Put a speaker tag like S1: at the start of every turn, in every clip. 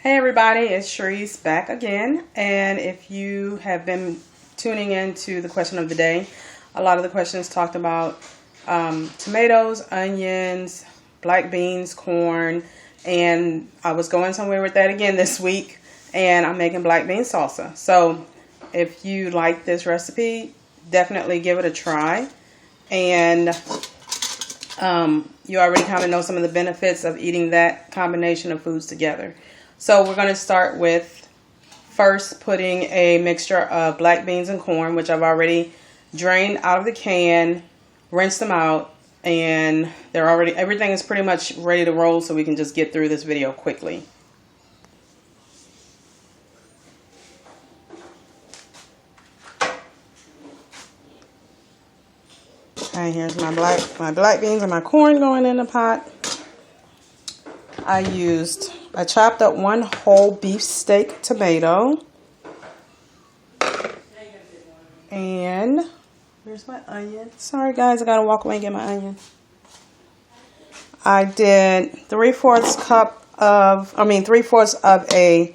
S1: Hey everybody, it's Sharice back again, and if you have been tuning into the question of the day, a lot of the questions talked about tomatoes, onions, black beans, corn, and I was going somewhere with that again this week, and I'm making black bean salsa. So if you like this recipe, definitely give it a try, and you already kind of know some of the benefits of eating that combination of foods together. So we're going to start with first putting a mixture of black beans and corn, which I've already drained out of the can, rinsed them out, and everything is pretty much ready to roll, so we can just get through this video quickly. Okay, here's my black beans and my corn going in the pot. I chopped up one whole beefsteak tomato. And where's my onion? Sorry guys, I gotta walk away and get my onion. I did 3/4 of a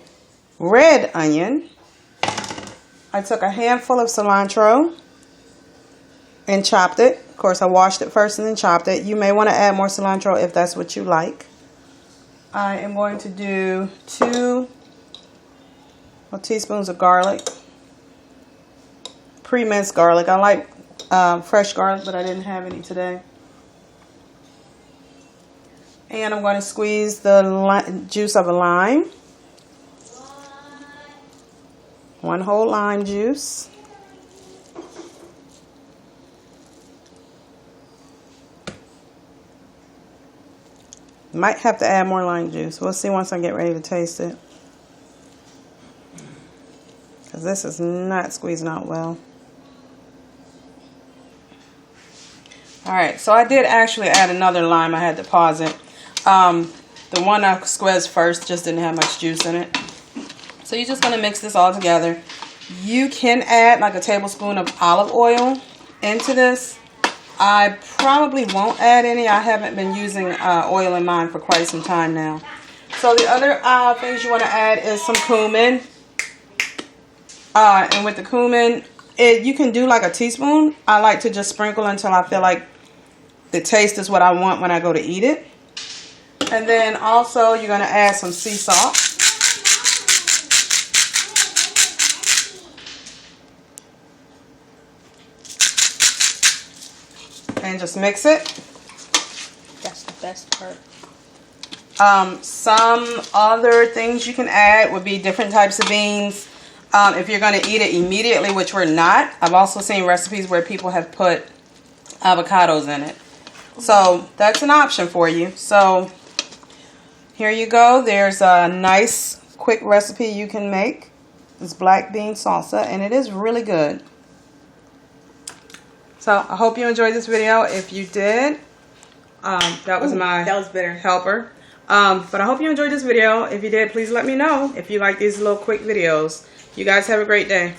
S1: red onion. I took a handful of cilantro and chopped it. Of course, I washed it first and then chopped it. You may want to add more cilantro if that's what you like. I am going to do 2 teaspoons of garlic, pre-minced garlic. I like fresh garlic, but I didn't have any today. And I'm going to squeeze the juice of a lime, 1 whole lime juice. Might have to add more lime juice. We'll see once I get ready to taste it, because this is not squeezing out well. Alright, so I did actually add another lime. I had to pause it. The one I squeezed first just didn't have much juice in it. So you're just going to mix this all together. You can add like a tablespoon of olive oil into this. I probably won't add any. I haven't been using oil in mine for quite some time now. So the other things you want to add is some cumin. And with the cumin, you can do like a teaspoon. I like to just sprinkle until I feel like the taste is what I want when I go to eat it. And then also you're going to add some sea salt. And just mix it.
S2: That's the best part.
S1: Some other things you can add would be different types of beans. If you're going to eat it immediately, which we're not. I've also seen recipes where people have put avocados in it. So that's an option for you. So here you go. There's a nice quick recipe you can make. It's black bean salsa, and it is really good. So I hope you enjoyed this video. If you did, that was bitter helper. But I hope you enjoyed this video. If you did, please let me know if you like these little quick videos. You guys have a great day.